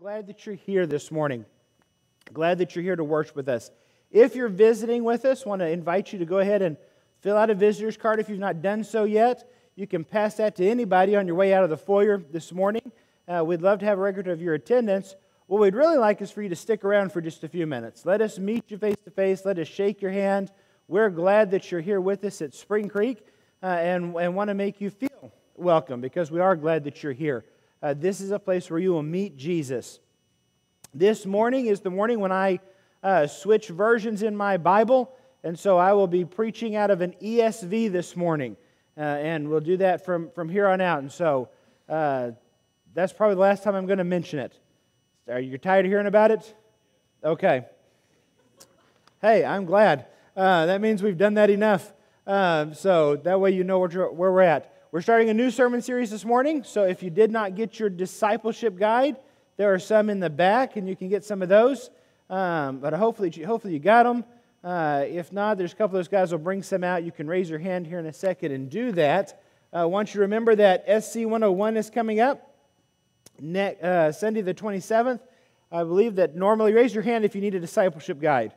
Glad that you're here this morning. Glad that you're here to worship with us. If you're visiting with us, I want to invite you to go ahead and fill out a visitor's card if you've not done so yet. You can pass that to anybody on your way out of the foyer this morning. We'd love to have a record of your attendance. What we'd really like is for you to stick around for just a few minutes. Let us meet you face to face. Let us shake your hand. We're glad that you're here with us at Spring Creek and want to make you feel welcome because we are glad that you're here. This is a place where you will meet Jesus. This morning is the morning when I switch versions in my Bible, and so I will be preaching out of an ESV this morning, and we'll do that from here on out. And so that's probably the last time I'm going to mention it. Are you tired of hearing about it? Okay. Hey, I'm glad. That means we've done that enough. So that way you know where we're at. We're starting a new sermon series this morning, so if you did not get your discipleship guide, there are some in the back, and you can get some of those. But hopefully you got them. If not, there's a couple of those guys will bring some out. You can raise your hand here in a second and do that. I want you to remember that SC 101 is coming up Sunday the 27th. I believe that normally, raise your hand if you need a discipleship guide.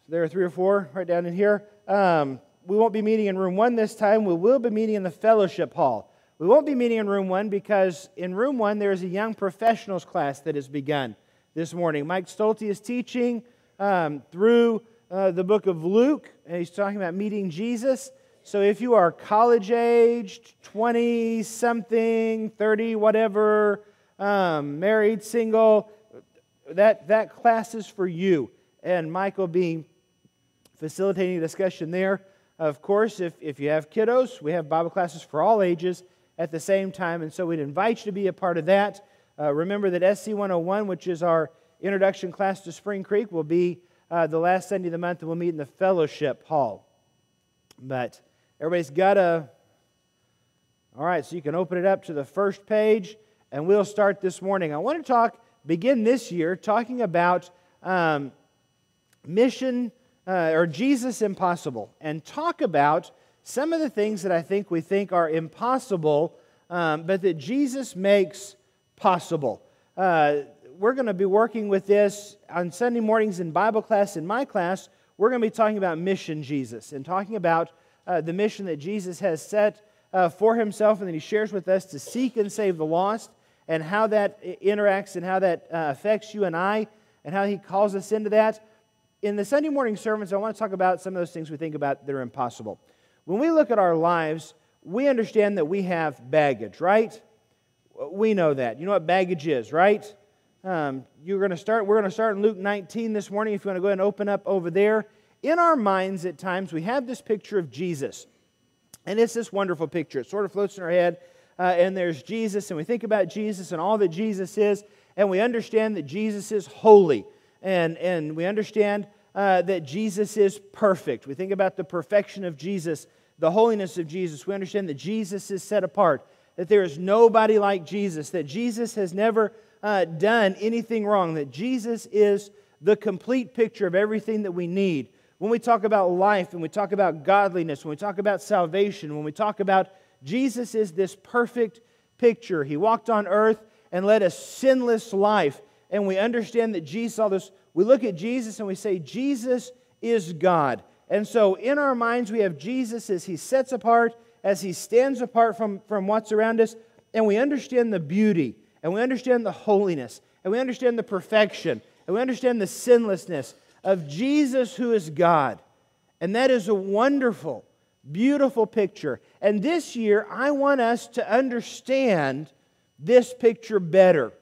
There are 3 or 4 right down in here. We won't be meeting in room 1 this time. We will be meeting in the fellowship hall. We won't be meeting in room 1 because in room 1 there is a young professionals class that has begun this morning. Mike Stolte is teaching through the book of Luke, and he's talking about meeting Jesus. So if you are college-aged, 20-something, 30, whatever, married, single, that class is for you. And Mike will be facilitating a discussion there. Of course, if you have kiddos, we have Bible classes for all ages at the same time, and so we'd invite you to be a part of that. Remember that SC 101, which is our introduction class to Spring Creek, will be the last Sunday of the month, and we'll meet in the fellowship hall. But everybody's got a... All right, so you can open it up to the first page, and we'll start this morning. I want to begin this year talking about mission or Jesus Impossible, and talk about some of the things that I think we think are impossible, but that Jesus makes possible. We're going to be working with this on Sunday mornings in Bible class. In my class, we're going to be talking about mission Jesus, and talking about the mission that Jesus has set for himself and that he shares with us to seek and save the lost, and how that interacts and how that affects you and I, and how he calls us into that. In the Sunday morning sermons, I want to talk about some of those things we think about that are impossible. When we look at our lives, we understand that we have baggage, right? We know that. You know what baggage is, right? We're going to start in Luke 19 this morning. If you want to go ahead and open up over there. In our minds at times, we have this picture of Jesus. And it's this wonderful picture. It sort of floats in our head. And there's Jesus, and we think about Jesus and all that Jesus is. And we understand that Jesus is holy. And we understand that Jesus is perfect. We think about the perfection of Jesus, the holiness of Jesus. We understand that Jesus is set apart, that there is nobody like Jesus, that Jesus has never done anything wrong, that Jesus is the complete picture of everything that we need. When we talk about life, and we talk about godliness, when we talk about salvation, when we talk about Jesus is this perfect picture. He walked on earth and led a sinless life. And we understand that Jesus, all this, we look at Jesus and we say, Jesus is God. And so in our minds we have Jesus as he sets apart, as he stands apart from what's around us, and we understand the beauty, and we understand the holiness, and we understand the perfection, and we understand the sinlessness of Jesus who is God. And that is a wonderful, beautiful picture. And this year I want us to understand this picture better.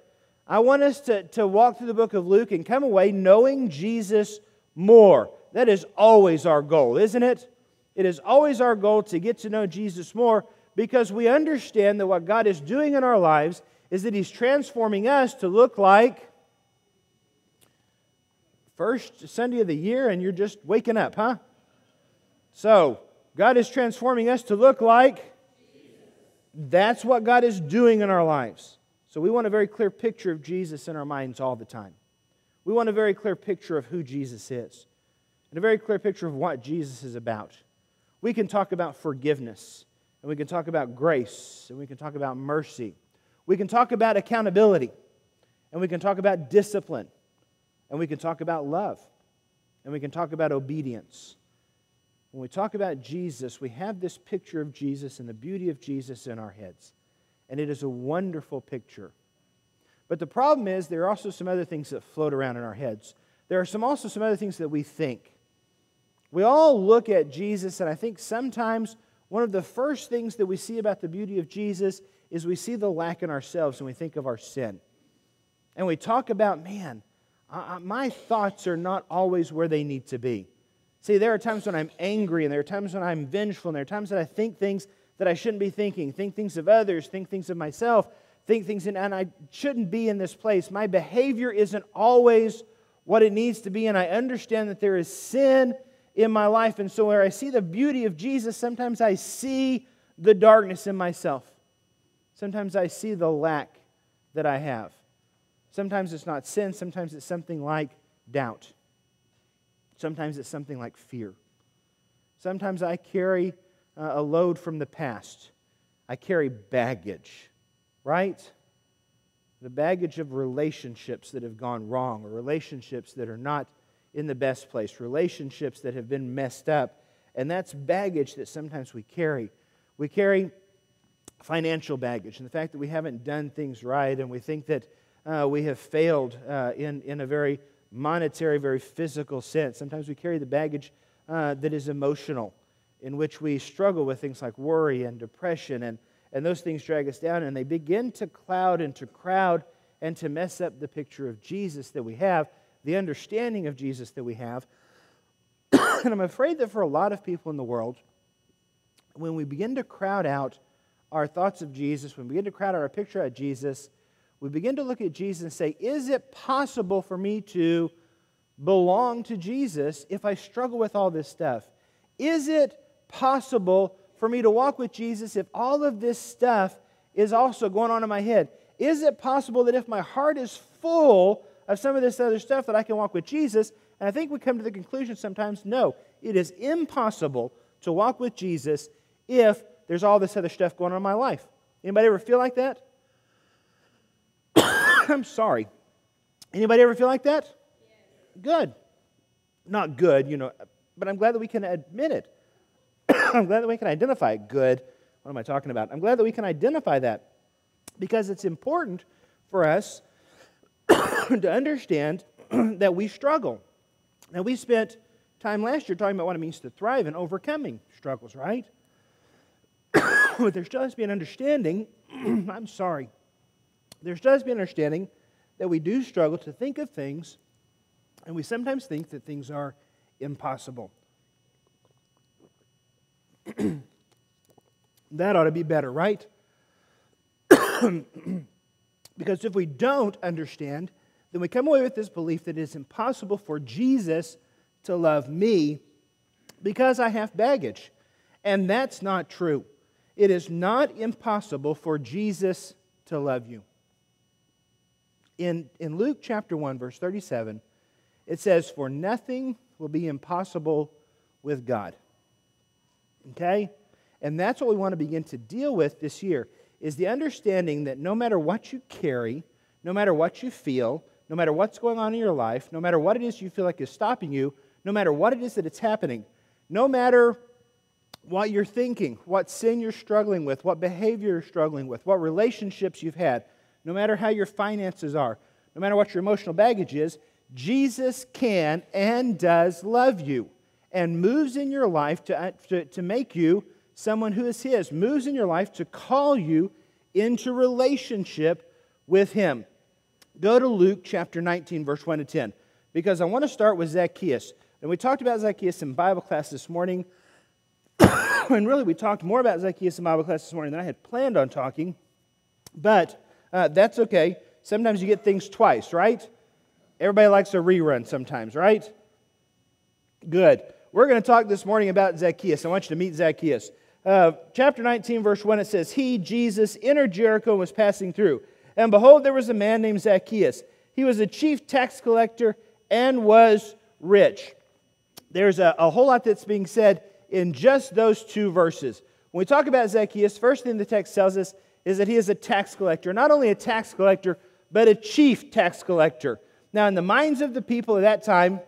I want us to walk through the book of Luke and come away knowing Jesus more. That is always our goal, isn't it? It is always our goal to get to know Jesus more, because we understand that what God is doing in our lives is that he's transforming us to look like first Sunday of the year, and you're just waking up, huh? So, God is transforming us to look like that's what God is doing in our lives. So we want a very clear picture of Jesus in our minds all the time. We want a very clear picture of who Jesus is, and a very clear picture of what Jesus is about. We can talk about forgiveness, and we can talk about grace, and we can talk about mercy. We can talk about accountability, and we can talk about discipline, and we can talk about love, and we can talk about obedience. When we talk about Jesus, we have this picture of Jesus and the beauty of Jesus in our heads. And it is a wonderful picture. But the problem is there are also some other things that float around in our heads. There are also some other things that we think. We all look at Jesus, and I think sometimes one of the first things that we see about the beauty of Jesus is we see the lack in ourselves and we think of our sin. And we talk about, man, my thoughts are not always where they need to be. See, there are times when I'm angry, and there are times when I'm vengeful, and there are times that I think things that I shouldn't be thinking, think things of others, think things of myself, think things, and I shouldn't be in this place. My behavior isn't always what it needs to be, and I understand that there is sin in my life. And so where I see the beauty of Jesus, sometimes I see the darkness in myself. Sometimes I see the lack that I have. Sometimes it's not sin, sometimes it's something like doubt. Sometimes it's something like fear. Sometimes I carry a load from the past. I carry baggage, right? The baggage of relationships that have gone wrong, or relationships that are not in the best place, relationships that have been messed up. And that's baggage that sometimes we carry. We carry financial baggage, and the fact that we haven't done things right, and we think that we have failed in a very monetary, very physical sense. Sometimes we carry the baggage that is emotional, in which we struggle with things like worry and depression, and those things drag us down, and they begin to cloud and to crowd and to mess up the picture of Jesus that we have, the understanding of Jesus that we have. And I'm afraid that for a lot of people in the world, when we begin to crowd out our thoughts of Jesus, when we begin to crowd out our picture of Jesus, we begin to look at Jesus and say, is it possible for me to belong to Jesus if I struggle with all this stuff? Is it possible for me to walk with Jesus if all of this stuff is also going on in my head? Is it possible that if my heart is full of some of this other stuff that I can walk with Jesus? And I think we come to the conclusion sometimes, no, it is impossible to walk with Jesus if there's all this other stuff going on in my life. Anybody ever feel like that? I'm sorry. Anybody ever feel like that? Yes. Good. Not good, but I'm glad that we can admit it. I'm glad that we can identify it. Good. What am I talking about? I'm glad that we can identify that, because it's important for us to understand that we struggle. Now, we spent time last year talking about what it means to thrive and overcoming struggles, right? But there still has to be an understanding, I'm sorry, there still has to be an understanding that we do struggle to think of things, and we sometimes think that things are impossible. That ought to be better, right? Because if we don't understand, then we come away with this belief that it is impossible for Jesus to love me because I have baggage. And that's not true. It is not impossible for Jesus to love you. In Luke chapter 1, verse 37, it says, "For nothing will be impossible with God." Okay? And that's what we want to begin to deal with this year, is the understanding that no matter what you carry, no matter what you feel, no matter what's going on in your life, no matter what it is you feel like is stopping you, no matter what it is that it's happening, no matter what you're thinking, what sin you're struggling with, what behavior you're struggling with, what relationships you've had, no matter how your finances are, no matter what your emotional baggage is, Jesus can and does love you and moves in your life to make you someone who is His, moves in your life to call you into relationship with Him. Go to Luke chapter 19, verse 1 to 10, because I want to start with Zacchaeus. And we talked about Zacchaeus in Bible class this morning, and really we talked more about Zacchaeus in Bible class this morning than I had planned on talking, but that's okay. Sometimes you get things twice, right? Everybody likes a rerun sometimes, right? Good. We're going to talk this morning about Zacchaeus. I want you to meet Zacchaeus. Chapter 19, verse 1, it says, "He, Jesus, entered Jericho and was passing through. And behold, there was a man named Zacchaeus. He was a chief tax collector and was rich." There's a whole lot that's being said in just those two verses. When we talk about Zacchaeus, first thing the text tells us is that he is a tax collector. Not only a tax collector, but a chief tax collector. Now, in the minds of the people at that time,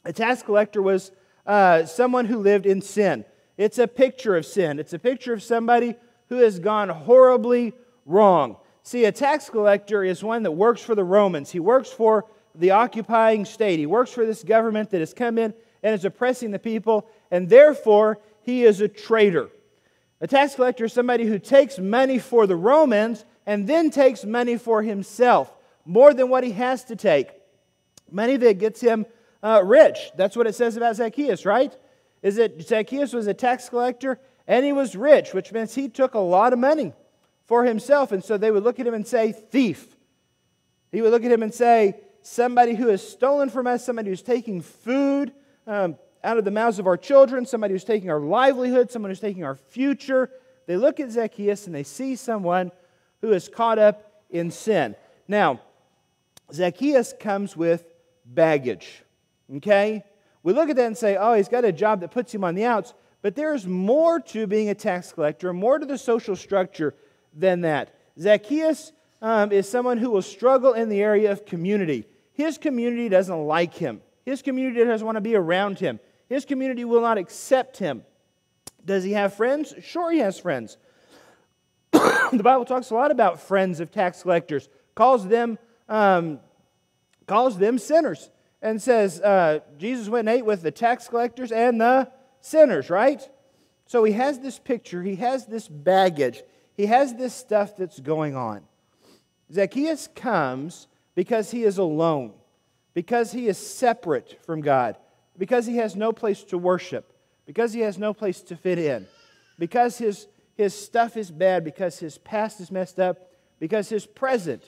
a tax collector was someone who lived in sin. It's a picture of sin. It's a picture of somebody who has gone horribly wrong. See, a tax collector is one that works for the Romans. He works for the occupying state. He works for this government that has come in and is oppressing the people, and therefore he is a traitor. A tax collector is somebody who takes money for the Romans and then takes money for himself, more than what he has to take. Money that gets him rich. That's what it says about Zacchaeus, right? Is that Zacchaeus was a tax collector and he was rich, which means he took a lot of money for himself. And so they would look at him and say, thief. He would look at him and say, somebody who has stolen from us, somebody who's taking food out of the mouths of our children, somebody who's taking our livelihood, someone who's taking our future. They look at Zacchaeus and they see someone who is caught up in sin. Now, Zacchaeus comes with baggage, okay? We look at that and say, oh, he's got a job that puts him on the outs, but there's more to being a tax collector, more to the social structure than that. Zacchaeus is someone who will struggle in the area of community. His community doesn't like him. His community doesn't want to be around him. His community will not accept him. Does he have friends? Sure, he has friends. The Bible talks a lot about friends of tax collectors, calls them sinners, and says Jesus went and ate with the tax collectors and the sinners, right? So he has this picture, he has this baggage, he has this stuff that's going on. Zacchaeus comes because he is alone, because he is separate from God, because he has no place to worship, because he has no place to fit in, because his stuff is bad, because his past is messed up, because his present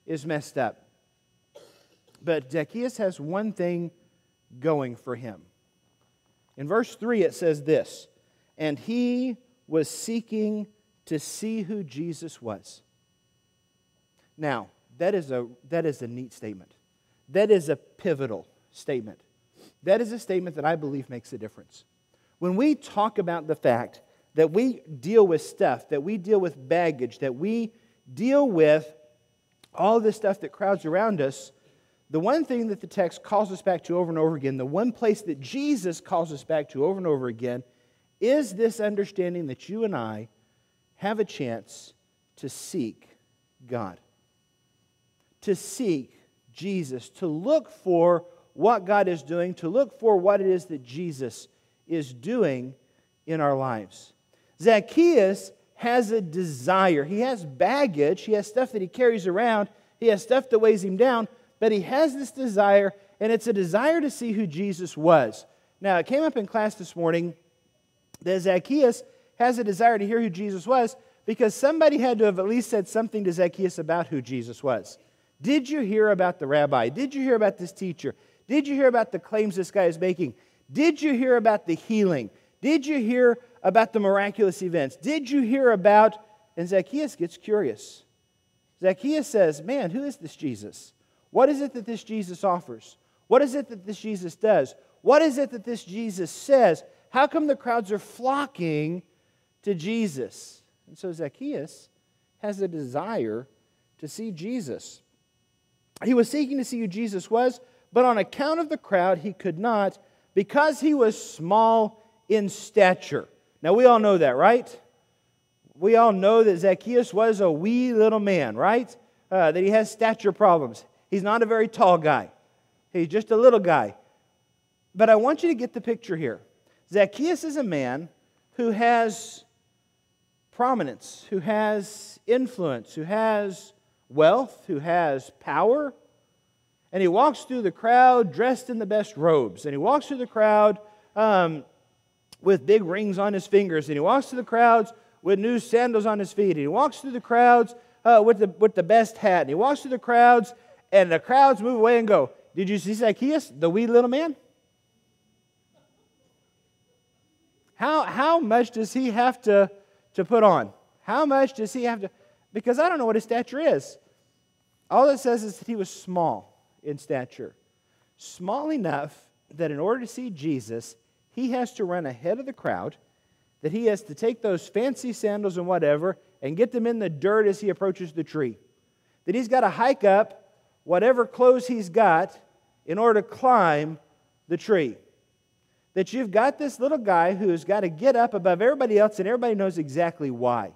is messed up. But Zacchaeus has one thing going for him. In verse 3 it says this, and he was seeking to see who Jesus was. Now, that is a neat statement. That is a pivotal statement. That is a statement that I believe makes a difference. When we talk about the fact that we deal with stuff, that we deal with baggage, that we deal with all this stuff that crowds around us, the one thing that the text calls us back to over and over again, the one place that Jesus calls us back to over and over again, is this understanding that you and I have a chance to seek God. To seek Jesus, to look for what God is doing, to look for what it is that Jesus is doing in our lives. Zacchaeus has a desire. He has baggage. He has stuff that he carries around. He has stuff that weighs him down. But he has this desire, and it's a desire to see who Jesus was. Now, it came up in class this morning that Zacchaeus has a desire to hear who Jesus was because somebody had to have at least said something to Zacchaeus about who Jesus was. Did you hear about the rabbi? Did you hear about this teacher? Did you hear about the claims this guy is making? Did you hear about the healing? Did you hear about the miraculous events? Did you hear about... And Zacchaeus gets curious. Zacchaeus says, man, who is this Jesus? What is it that this Jesus offers? What is it that this Jesus does? What is it that this Jesus says? How come the crowds are flocking to Jesus? And so Zacchaeus has a desire to see Jesus. He was seeking to see who Jesus was, but on account of the crowd, he could not because he was small in stature. Now, we all know that, right? We all know that Zacchaeus was a wee little man, right? That he has stature problems. He's not a very tall guy. He's just a little guy. But I want you to get the picture here. Zacchaeus is a man who has prominence, who has influence, who has wealth, who has power. And he walks through the crowd dressed in the best robes. And he walks through the crowd with big rings on his fingers. And he walks through the crowds with new sandals on his feet. And he walks through the crowds with the best hat. And he walks through the crowds, and the crowds move away and go, did you see Zacchaeus, the wee little man? How much does he have to put on? How much does he have to... Because I don't know what his stature is. All it says is that he was small in stature. Small enough that in order to see Jesus, he has to run ahead of the crowd, that he has to take those fancy sandals and whatever and get them in the dirt as he approaches the tree. That he's got to hike up whatever clothes he's got in order to climb the tree. That you've got this little guy who's got to get up above everybody else, and everybody knows exactly why.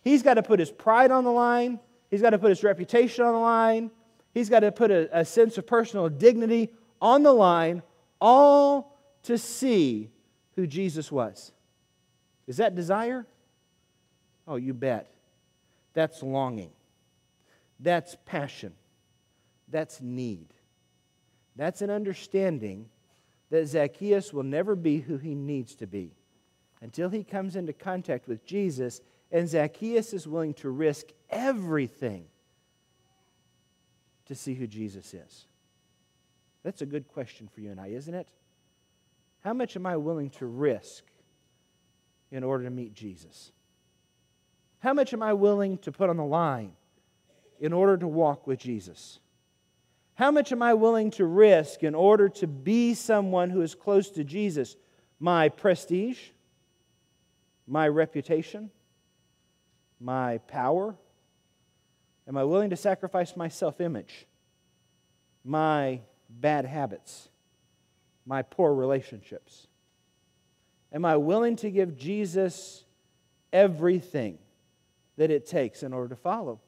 He's got to put his pride on the line. He's got to put his reputation on the line. He's got to put a sense of personal dignity on the line, all to see who Jesus was. Is that desire? Oh, you bet. That's longing. That's passion. That's need. That's an understanding that Zacchaeus will never be who he needs to be until he comes into contact with Jesus, and Zacchaeus is willing to risk everything to see who Jesus is. That's a good question for you and I, isn't it? How much am I willing to risk in order to meet Jesus? How much am I willing to put on the line in order to walk with Jesus? How much am I willing to risk in order to be someone who is close to Jesus? My prestige, my reputation, my power? Am I willing to sacrifice my self-image, my bad habits, my poor relationships? Am I willing to give Jesus everything that it takes in order to follow?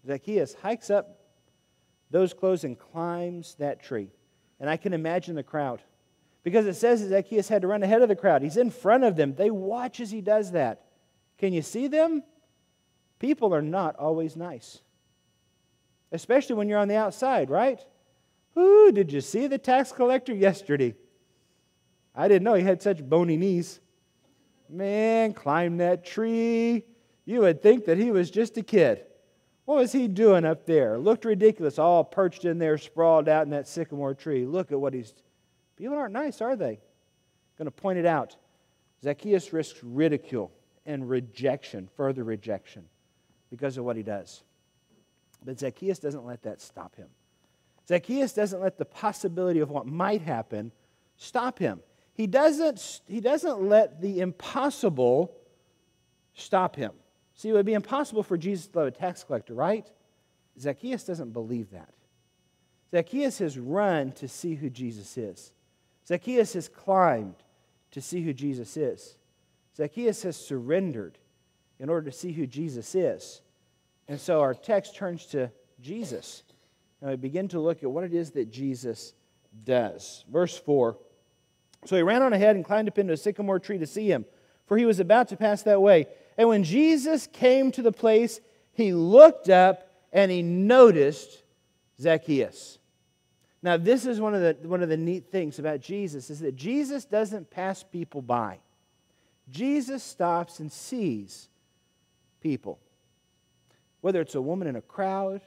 Zacchaeus hikes up those clothes and climbs that tree. And I can imagine the crowd. Because it says that Zacchaeus had to run ahead of the crowd. He's in front of them. They watch as he does that. Can you see them? People are not always nice. Especially when you're on the outside, right? Ooh, did you see the tax collector yesterday? I didn't know he had such bony knees. Man, climbed that tree. You would think that he was just a kid. What was he doing up there? Looked ridiculous, all perched in there, sprawled out in that sycamore tree. Look at what he's... People aren't nice, are they? I'm going to point it out. Zacchaeus risks ridicule and rejection, further rejection, because of what he does. But Zacchaeus doesn't let that stop him. Zacchaeus doesn't let the possibility of what might happen stop him. He doesn't let the impossible stop him. See, it would be impossible for Jesus to love a tax collector, right? Zacchaeus doesn't believe that. Zacchaeus has run to see who Jesus is. Zacchaeus has climbed to see who Jesus is. Zacchaeus has surrendered in order to see who Jesus is. And so our text turns to Jesus. And we begin to look at what it is that Jesus does. Verse 4. So he ran on ahead and climbed up into a sycamore tree to see him, for he was about to pass that way. And when Jesus came to the place, he looked up and he noticed Zacchaeus. Now, this is one of the neat things about Jesus, is that Jesus doesn't pass people by. Jesus stops and sees people. Whether it's a woman in a crowd,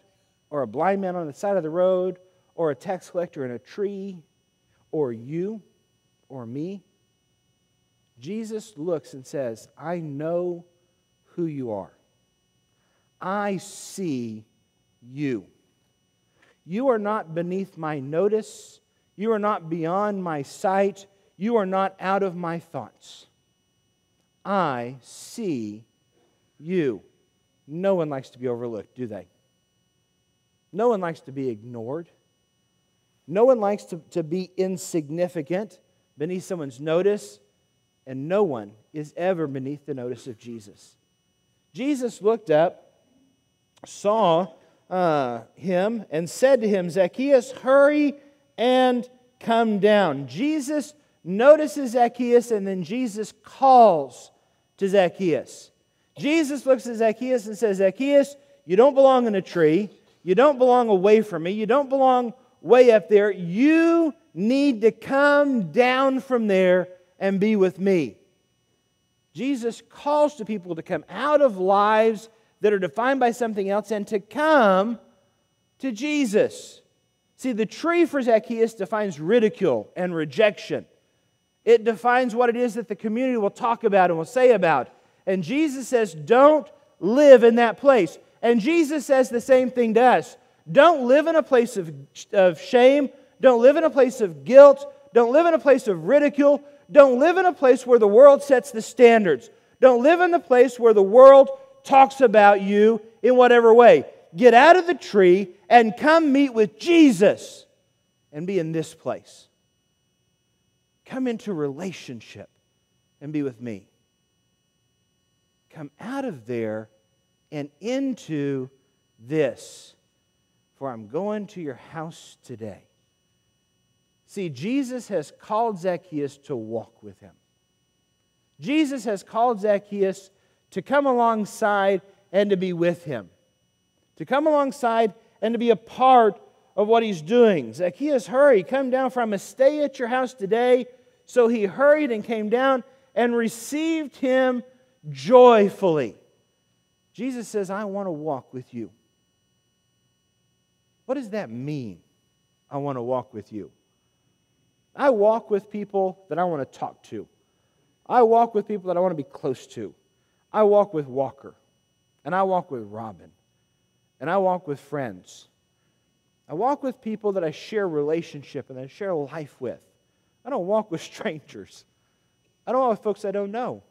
or a blind man on the side of the road, or a tax collector in a tree, or you, or me, Jesus looks and says, I know who you are. I see you. You are not beneath my notice. You are not beyond my sight. You are not out of my thoughts. I see you. No one likes to be overlooked, do they? No one likes to be ignored. No one likes to be insignificant beneath someone's notice. And no one is ever beneath the notice of Jesus. Jesus looked up, saw him, and said to him, Zacchaeus, hurry and come down. Jesus notices Zacchaeus, and then Jesus calls to Zacchaeus. Jesus looks at Zacchaeus and says, Zacchaeus, you don't belong in a tree. You don't belong away from me. You don't belong way up there. You need to come down from there and be with me. Jesus calls to people to come out of lives that are defined by something else and to come to Jesus. See, the tree for Zacchaeus defines ridicule and rejection. It defines what it is that the community will talk about and will say about. And Jesus says, don't live in that place. And Jesus says the same thing to us. Don't live in a place of shame. Don't live in a place of guilt. Don't live in a place of ridicule. Don't live in a place where the world sets the standards. Don't live in the place where the world talks about you in whatever way. Get out of the tree and come meet with Jesus and be in this place. Come into relationship and be with me. Come out of there and into this, for I'm going to your house today. See, Jesus has called Zacchaeus to walk with him. Jesus has called Zacchaeus to come alongside and to be with him. To come alongside and to be a part of what he's doing. Zacchaeus, hurry, come down, for I must stay at your house today. So he hurried and came down and received him joyfully. Jesus says, I want to walk with you. What does that mean? I want to walk with you. I walk with people that I want to talk to. I walk with people that I want to be close to. I walk with Walker. And I walk with Robin. And I walk with friends. I walk with people that I share relationship and I share life with. I don't walk with strangers. I don't walk with folks I don't know.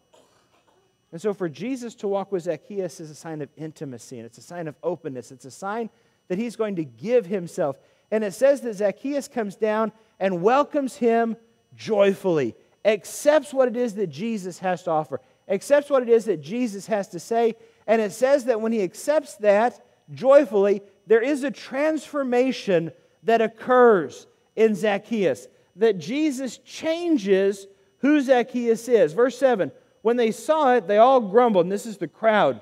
And so for Jesus to walk with Zacchaeus is a sign of intimacy, and it's a sign of openness. It's a sign that he's going to give himself. And it says that Zacchaeus comes down and welcomes him joyfully, accepts what it is that Jesus has to offer, accepts what it is that Jesus has to say. And it says that when he accepts that joyfully, there is a transformation that occurs in Zacchaeus, that Jesus changes who Zacchaeus is. Verse 7, when they saw it, they all grumbled, and this is the crowd.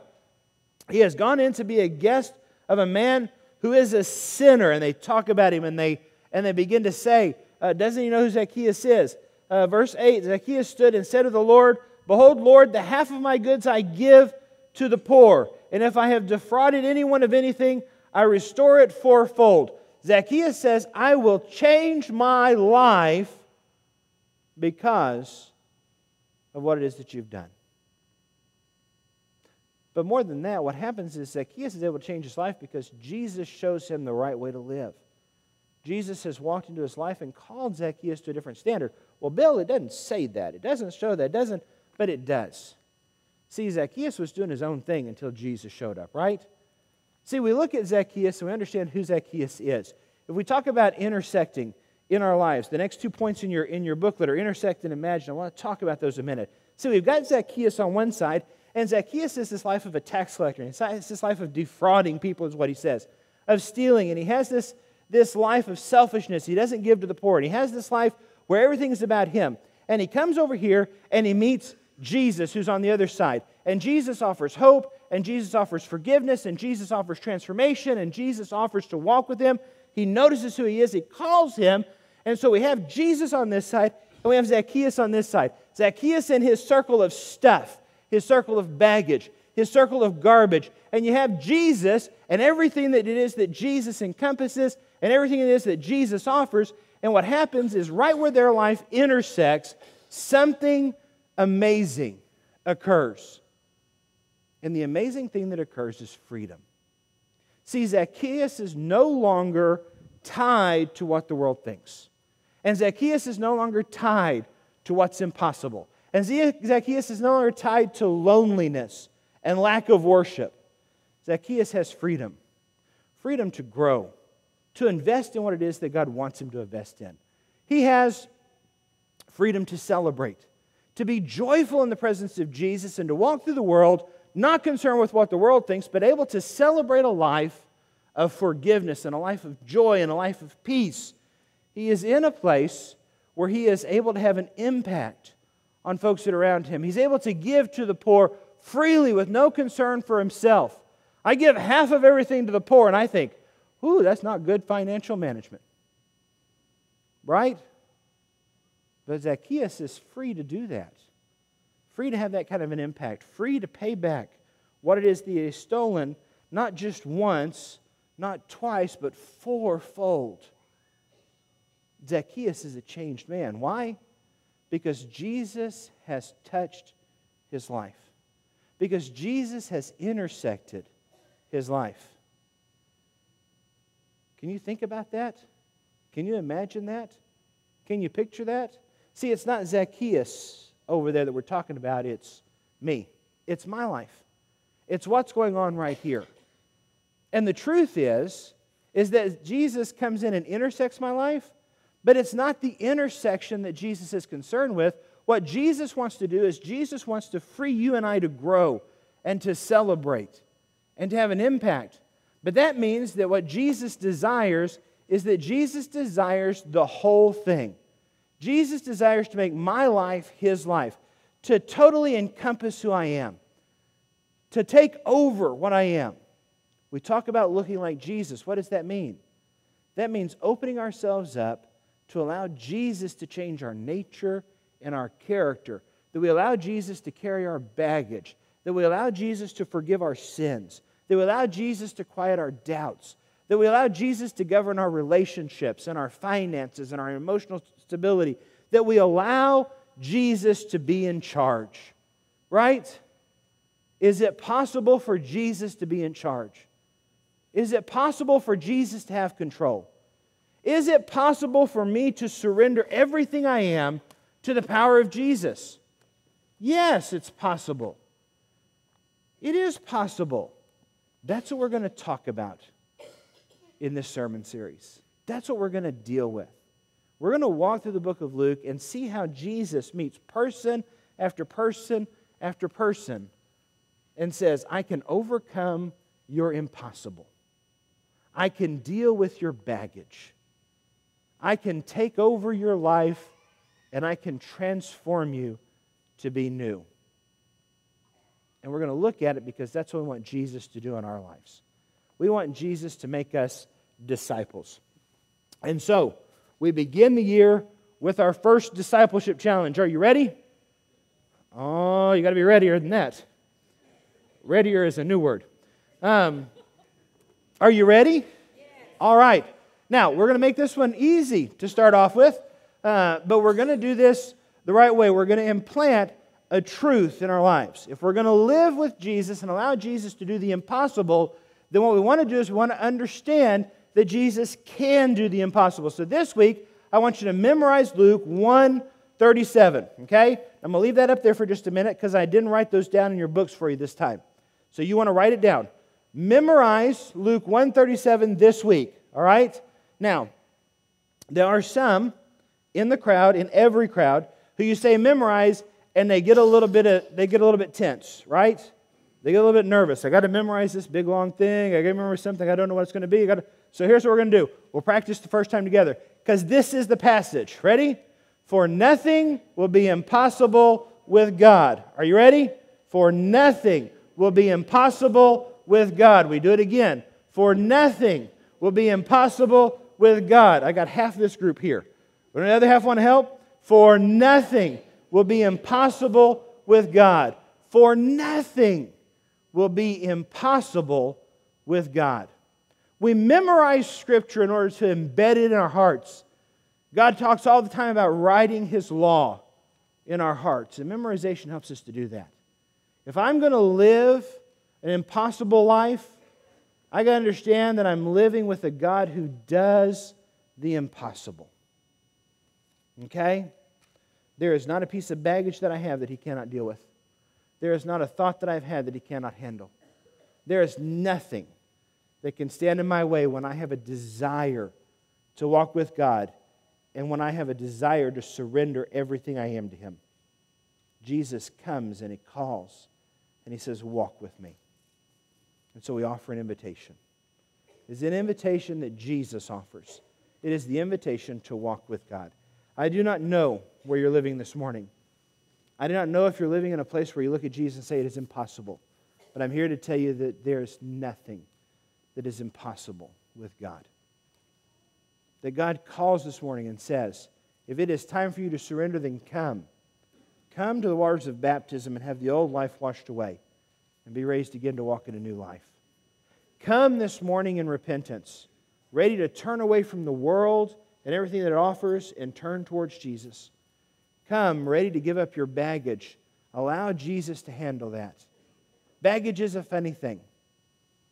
He has gone in to be a guest of a man who is a sinner. And they talk about him, and they begin to say, doesn't he know who Zacchaeus is? Verse 8, Zacchaeus stood and said to the Lord, Behold, Lord, the half of my goods I give to the poor. And if I have defrauded anyone of anything, I restore it fourfold. Zacchaeus says, I will change my life because of what it is that you've done. But more than that, what happens is Zacchaeus is able to change his life because Jesus shows him the right way to live. Jesus has walked into his life and called Zacchaeus to a different standard. Well, Bill, it doesn't say that. It doesn't show that. It doesn't, but it does. See, Zacchaeus was doing his own thing until Jesus showed up, right? See, we look at Zacchaeus and we understand who Zacchaeus is. If we talk about intersecting in our lives, the next 2 points in your booklet are intersect and imagine. I want to talk about those in a minute. So we've got Zacchaeus on one side, and Zacchaeus is this life of a tax collector. It's this life of defrauding people is what he says, of stealing. And he has this life of selfishness. He doesn't give to the poor. And he has this life where everything is about him. And he comes over here and he meets Jesus, who's on the other side. And Jesus offers hope, and Jesus offers forgiveness, and Jesus offers transformation, and Jesus offers to walk with him. He notices who he is. He calls him. And so we have Jesus on this side, and we have Zacchaeus on this side. Zacchaeus in his circle of stuff, his circle of baggage, his circle of garbage. And you have Jesus and everything that it is that Jesus encompasses and everything it is that Jesus offers. And what happens is right where their life intersects, something amazing occurs. And the amazing thing that occurs is freedom. See, Zacchaeus is no longer tied to what the world thinks. And Zacchaeus is no longer tied to what's impossible. And Zacchaeus is no longer tied to loneliness and lack of worship. Zacchaeus has freedom. Freedom to grow, to invest in what it is that God wants him to invest in. He has freedom to celebrate, to be joyful in the presence of Jesus and to walk through the world, not concerned with what the world thinks, but able to celebrate a life of forgiveness and a life of joy and a life of peace. He is in a place where he is able to have an impact on folks that are around him. He's able to give to the poor freely with no concern for himself. I give half of everything to the poor, and I think, ooh, that's not good financial management. Right? But Zacchaeus is free to do that. Free to have that kind of an impact. Free to pay back what it is that he has stolen, not just once, not twice, but fourfold. Zacchaeus is a changed man. Why? Because Jesus has touched his life. Because Jesus has intersected his life. Can you think about that? Can you imagine that? Can you picture that? See, it's not Zacchaeus over there that we're talking about, it's me. It's my life. It's what's going on right here. And the truth is that Jesus comes in and intersects my life, but it's not the intersection that Jesus is concerned with. What Jesus wants to do is Jesus wants to free you and I to grow and to celebrate and to have an impact. But that means that what Jesus desires is that Jesus desires the whole thing. Jesus desires to make my life His life, to totally encompass who I am, to take over what I am. We talk about looking like Jesus. What does that mean? That means opening ourselves up to allow Jesus to change our nature and our character, that we allow Jesus to carry our baggage, that we allow Jesus to forgive our sins, that we allow Jesus to quiet our doubts, that we allow Jesus to govern our relationships and our finances and our emotional stability, that we allow Jesus to be in charge. Right? Is it possible for Jesus to be in charge? Is it possible for Jesus to have control? Is it possible for me to surrender everything I am to the power of Jesus? Yes, it's possible. It is possible. That's what we're going to talk about in this sermon series. That's what we're going to deal with. We're going to walk through the book of Luke and see how Jesus meets person after person after person and says, I can overcome your impossible. I can deal with your baggage. I can take over your life and I can transform you to be new. And we're going to look at it because that's what we want Jesus to do in our lives. We want Jesus to make us disciples. And so, we begin the year with our first discipleship challenge. Are you ready? Oh, you got to be readier than that. Readier is a new word. Are you ready? Yes. All right. Now, we're going to make this one easy to start off with, but we're going to do this the right way. We're going to implant a truth in our lives. If we're going to live with Jesus and allow Jesus to do the impossible, then what we want to do is we want to understand that Jesus can do the impossible. So this week, I want you to memorize Luke 1:37, okay? I'm going to leave that up there for just a minute because I didn't write those down in your books for you this time. So you want to write it down. Memorize Luke 1:37 this week, all right? Now, there are some in the crowd, in every crowd, who you say memorize, and they get a little bit tense, right? They get a little bit nervous. I got to memorize this big long thing. I got to remember something. I don't know what it's going to be. So here's what we're going to do. We'll practice the first time together because this is the passage. Ready? For nothing will be impossible with God. Are you ready? For nothing will be impossible with God. We do it again. For nothing will be impossible with God. I got half this group here. Would the other half want to help? For nothing will be impossible with God. For nothing will be impossible with God. We memorize Scripture in order to embed it in our hearts. God talks all the time about writing His law in our hearts, and memorization helps us to do that. If I'm going to live an impossible life, I got to understand that I'm living with a God who does the impossible. Okay? There is not a piece of baggage that I have that He cannot deal with. There is not a thought that I've had that He cannot handle. There is nothing that can stand in my way when I have a desire to walk with God and when I have a desire to surrender everything I am to Him. Jesus comes and He calls and He says, walk with me. And so we offer an invitation. It's an invitation that Jesus offers. It is the invitation to walk with God. I do not know where you're living this morning. I do not know if you're living in a place where you look at Jesus and say it is impossible. But I'm here to tell you that there is nothing that is impossible with God. That God calls this morning and says, if it is time for you to surrender, then come. Come to the waters of baptism and have the old life washed away and be raised again to walk in a new life. Come this morning in repentance, ready to turn away from the world and everything that it offers and turn towards Jesus. Come ready to give up your baggage. Allow Jesus to handle that. Baggage is a funny thing.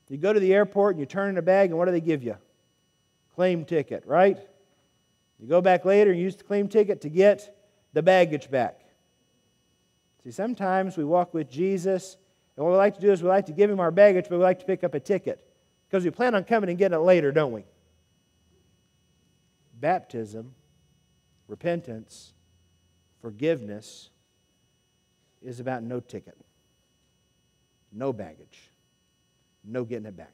You go to the airport and you turn in a bag and what do they give you? Claim ticket, right? You go back later and use the claim ticket to get the baggage back. See, sometimes we walk with Jesus, and what we like to do is we like to give Him our baggage, but we like to pick up a ticket. Because we plan on coming and getting it later, don't we? Baptism, repentance, forgiveness is about no ticket, no baggage, no getting it back.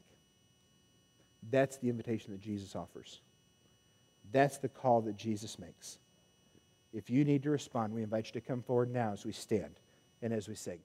That's the invitation that Jesus offers. That's the call that Jesus makes. If you need to respond, we invite you to come forward now as we stand and as we sing.